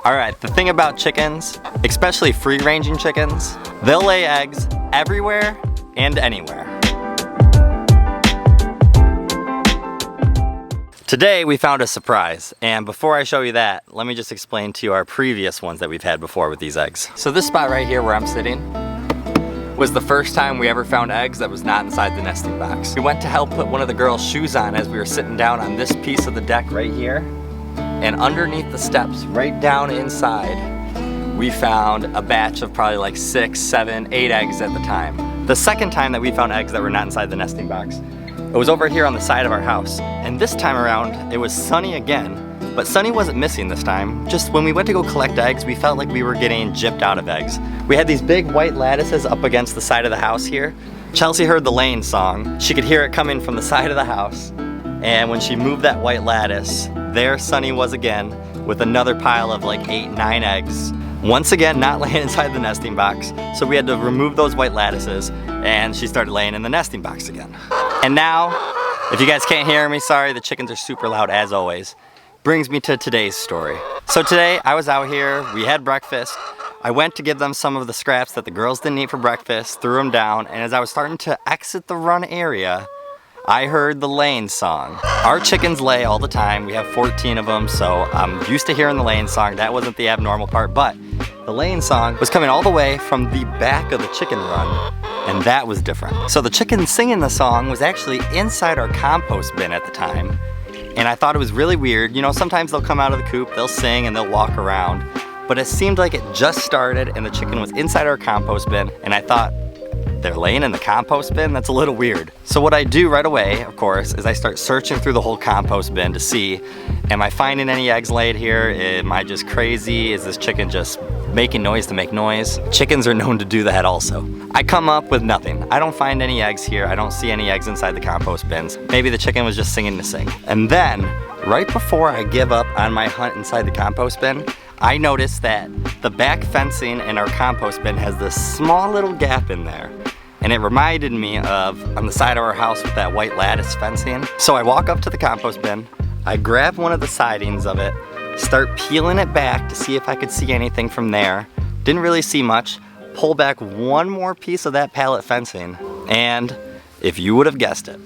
Alright, the thing about chickens, especially free-ranging chickens, they'll lay eggs everywhere and anywhere. Today we found a surprise, and before I show you that, let me just explain to you our previous ones that we've had before with these eggs. So this spot right here where I'm sitting was the first time we ever found eggs that was not inside the nesting box. We went to help put one of the girls' shoes on as we were sitting down on this piece of the deck right here, and underneath the steps, right down inside, we found a batch of probably like 6, 7, 8 eggs at the time. The second time that we found eggs that were not inside the nesting box, it was over here on the side of our house. And this time around, it was Sunny again, but Sunny wasn't missing this time. Just when we went to go collect eggs, we felt like we were getting gypped out of eggs. We had these big white lattices up against the side of the house here. Chelsea heard the Lane song. She could hear it coming from the side of the house. And when she moved that white lattice, there Sunny was again with another pile of like 8, 9 eggs. Once again, not laying inside the nesting box, so we had to remove those white lattices, and she started laying in the nesting box again. And now, if you guys can't hear me, sorry, the chickens are super loud as always, brings me to today's story. So today, I was out here, we had breakfast, I went to give them some of the scraps that the girls didn't eat for breakfast, threw them down, and as I was starting to exit the run area, I heard the Lane song. Our chickens lay all the time. We have 14 of them, so I'm used to hearing the Lane song. That wasn't the abnormal part, but the Lane song was coming all the way from the back of the chicken run, and that was different. So the chicken singing the song was actually inside our compost bin at the time, and I thought it was really weird. You know, sometimes they'll come out of the coop, they'll sing, and they'll walk around, but it seemed like it just started, and the chicken was inside our compost bin, and I thought, they're laying in the compost bin? That's a little weird. So what I do right away, of course, is I start searching through the whole compost bin to see, am I finding any eggs laid here? Am I just crazy? Is this chicken just making noise to make noise? Chickens are known to do that also. I come up with nothing. I don't find any eggs here. I don't see any eggs inside the compost bins. Maybe the chicken was just singing to sing. And then, right before I give up on my hunt inside the compost bin, I noticed that the back fencing in our compost bin has this small little gap in there. And it reminded me of on the side of our house with that white lattice fencing. So I walk up to the compost bin, I grab one of the sidings of it, start peeling it back to see if I could see anything from there. Didn't really see much. Pull back one more piece of that pallet fencing, and if you would have guessed it,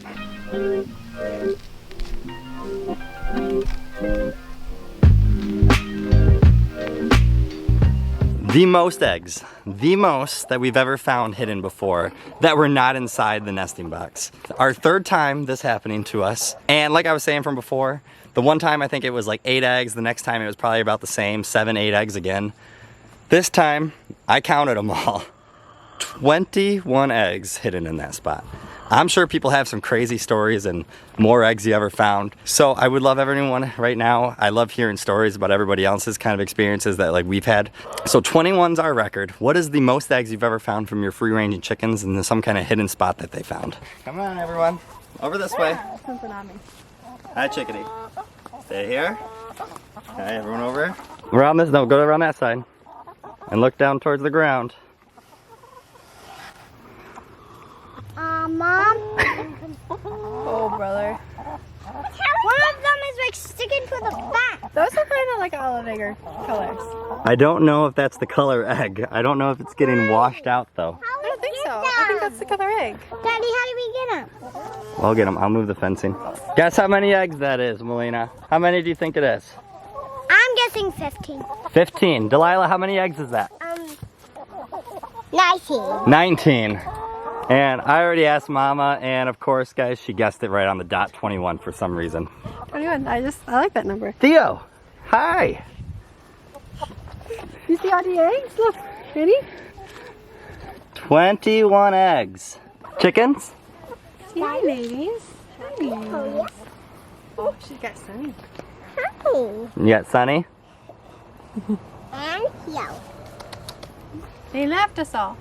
the most eggs, the most that we've ever found hidden before that were not inside the nesting box. Our third time this happening to us, and like I was saying from before, the one time I think it was like 8 eggs, the next time it was probably about the same, 7, 8 eggs again. This time, I counted them all. 21 eggs hidden in that spot. I'm sure people have some crazy stories and more eggs you ever found. So I would love everyone right now. I love hearing stories about everybody else's kind of experiences that like we've had. So 21's our record. What is the most eggs you've ever found from your free-ranging chickens in some kind of hidden spot that they found? Come on everyone, over this way. Hi chickadee. Stay here. Hi everyone over. Around this, no, go around that side. And look down towards the ground. Mom? Oh, brother. One of them is like sticking to the back. Those are kind of like olive egg colors. I don't know if that's the color egg. I don't know if it's getting washed out though. I don't think so. I think that's the color egg. Daddy, how do we get them? I'll get them. I'll move the fencing. Guess how many eggs that is, Melina? How many do you think it is? I'm guessing 15. 15. Delilah, how many eggs is that? 19. 19. And I already asked Mama, and of course, guys, she guessed it right on the dot, 21 for some reason. 21. I like that number. Theo, hi. You see all the eggs? Look, ready? 21 eggs. Chickens? Hi, ladies. Hi. Oh, she got Sunny. Hi. You got Sunny? And yellow. They left us all.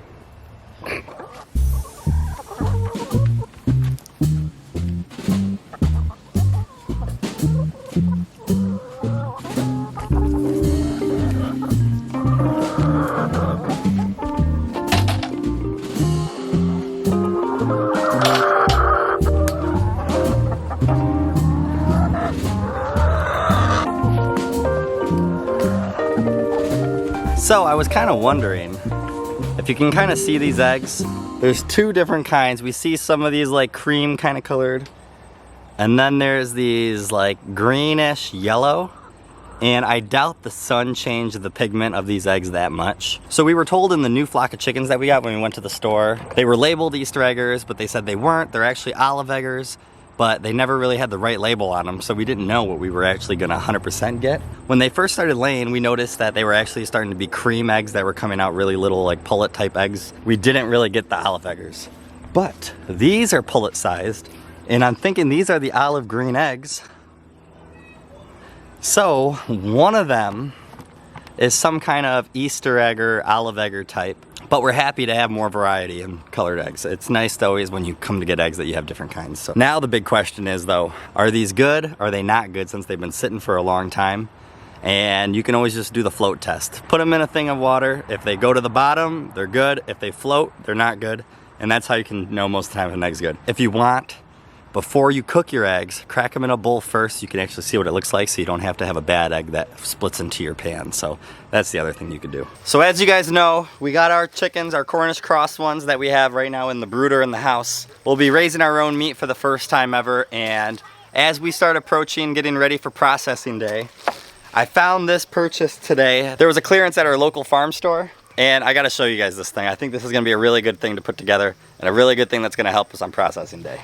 So I was kind of wondering if you can kind of see these eggs. There's two different kinds. We see some of these like cream kind of colored, and then there's these like greenish yellow. And I doubt the sun changed the pigment of these eggs that much. So we were told in the new flock of chickens that we got when we went to the store, they were labeled Easter eggers, but they said they weren't. They're actually olive eggers, but they never really had the right label on them, so we didn't know what we were actually gonna 100% get. When they first started laying, we noticed that they were actually starting to be cream eggs that were coming out really little, like pullet type eggs. We didn't really get the olive eggers. But these are pullet sized, and I'm thinking these are the olive green eggs. So one of them is some kind of Easter egger, olive egger type, but we're happy to have more variety in colored eggs. It's nice always when you come to get eggs that you have different kinds. So now the big question is though, are these good? Are they not good since they've been sitting for a long time? And you can always just do the float test. Put them in a thing of water. If they go to the bottom, they're good. If they float, they're not good. And that's how you can know most of the time if an egg's good. If you want, before you cook your eggs, crack them in a bowl first. You can actually see what it looks like so you don't have to have a bad egg that splits into your pan. So that's the other thing you could do. So as you guys know, we got our chickens, our Cornish cross ones that we have right now in the brooder in the house. We'll be raising our own meat for the first time ever. And as we start approaching getting ready for processing day, I found this purchase today. There was a clearance at our local farm store. And I gotta show you guys this thing. I think this is gonna be a really good thing to put together and a really good thing that's gonna help us on processing day.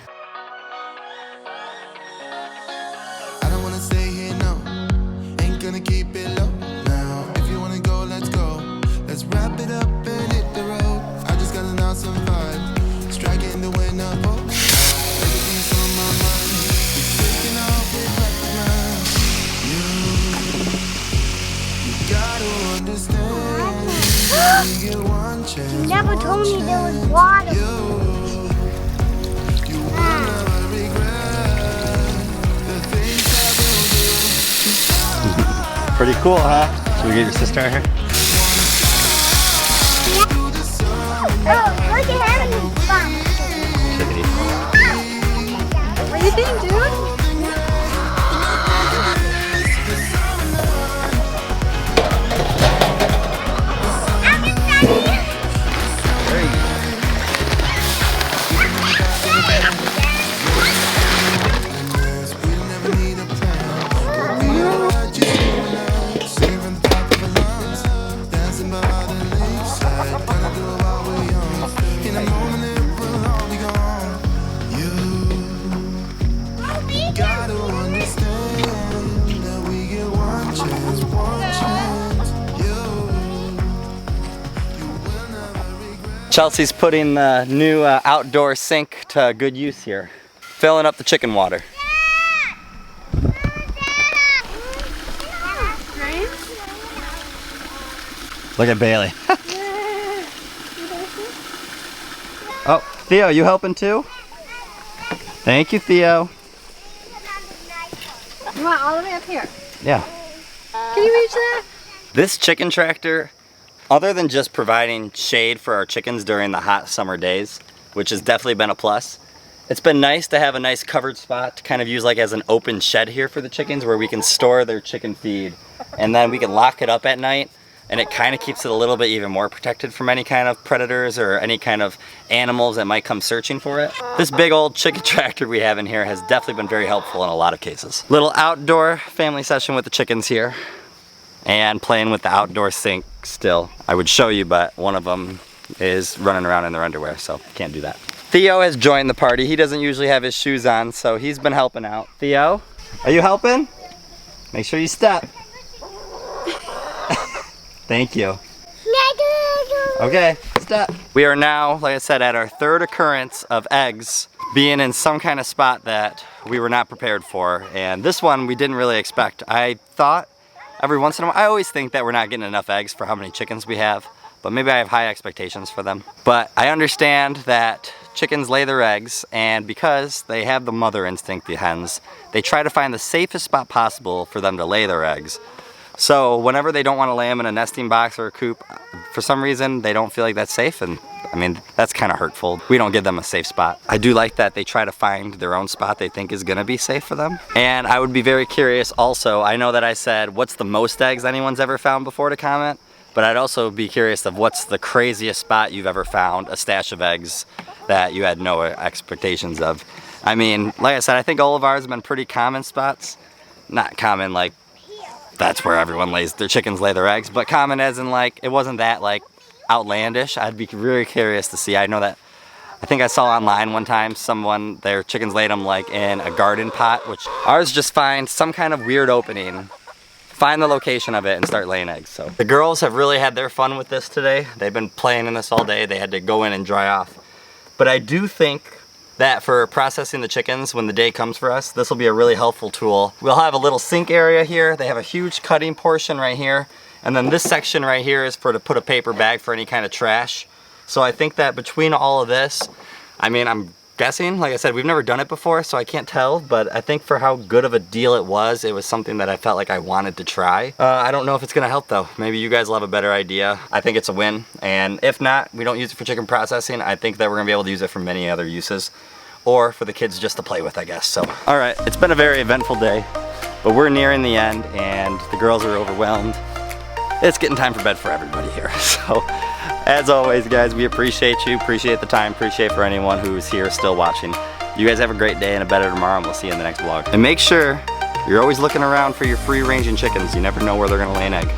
Keep it low now. If you wanna go, let's go. Let's wrap it up and hit the road. I just got an awesome vibe. Striking the wind up. Oh, everything's on my mind. It's taking off with like the man. You gotta understand. You get one chance. You never told me there was water. You will never regret the things I will do. Pretty cool, huh? Should we get your sister out here? Oh, look at having fun. What do you think, dude? Chelsea's putting the new outdoor sink to good use here. Filling up the chicken water. Look at Bailey. Oh, Theo, you helping too? Thank you, Theo. You want all the way up here? Yeah. Can you reach that? This chicken tractor, other than just providing shade for our chickens during the hot summer days, which has definitely been a plus, it's been nice to have a nice covered spot to kind of use like as an open shed here for the chickens where we can store their chicken feed and then we can lock it up at night, and it kind of keeps it a little bit even more protected from any kind of predators or any kind of animals that might come searching for it. This big old chicken tractor we have in here has definitely been very helpful in a lot of cases. Little outdoor family session with the chickens here and playing with the outdoor sink still. I would show you, but one of them is running around in their underwear, so can't do that. Theo has joined the party. He doesn't usually have his shoes on, so he's been helping out. Theo, are you helping? Make sure you step. Thank you. Okay, step. We are now, like I said, at our third occurrence of eggs being in some kind of spot that we were not prepared for. And this one we didn't really expect. I thought every once in a while, I always think that we're not getting enough eggs for how many chickens we have, but maybe I have high expectations for them. But I understand that chickens lay their eggs, and because they have the mother instinct, the hens, they try to find the safest spot possible for them to lay their eggs. So whenever they don't want to lay them in a nesting box or a coop, for some reason they don't feel like that's safe, and I mean, that's kind of hurtful. We don't give them a safe spot. I do like that they try to find their own spot they think is gonna be safe for them. And I would be very curious also, I know that I said, what's the most eggs anyone's ever found before to comment? But I'd also be curious of what's the craziest spot you've ever found a stash of eggs that you had no expectations of. I mean, like I said, I think all of ours have been pretty common spots. Not common like that's where everyone lays their chickens lay their eggs, but common as in like it wasn't that like outlandish. I'd be really curious to see. I know that I think I saw online one time someone their chickens laid them like in a garden pot, which ours just find some kind of weird opening, find the location of it, and start laying eggs. So the girls have really had their fun with this today. They've been playing in this all day. They had to go in and dry off. But I do think that for processing the chickens when the day comes for us, this will be a really helpful tool. We'll have a little sink area here. They have a huge cutting portion right here. And then this section right here is for to put a paper bag for any kind of trash. So I think that between all of this, I mean, I'm guessing, like I said, we've never done it before, so I can't tell, but I think for how good of a deal it was something that I felt like I wanted to try. I don't know if it's gonna help though. Maybe you guys will have a better idea. I think it's a win, and if not, we don't use it for chicken processing. I think that we're gonna be able to use it for many other uses, or for the kids just to play with, I guess. So, all right, it's been a very eventful day, but we're nearing the end, and the girls are overwhelmed. It's getting time for bed for everybody here, so. As always, guys, we appreciate you, appreciate the time, appreciate for anyone who's here still watching. You guys have a great day and a better tomorrow, and we'll see you in the next vlog. And make sure you're always looking around for your free-ranging chickens. You never know where they're gonna lay an egg.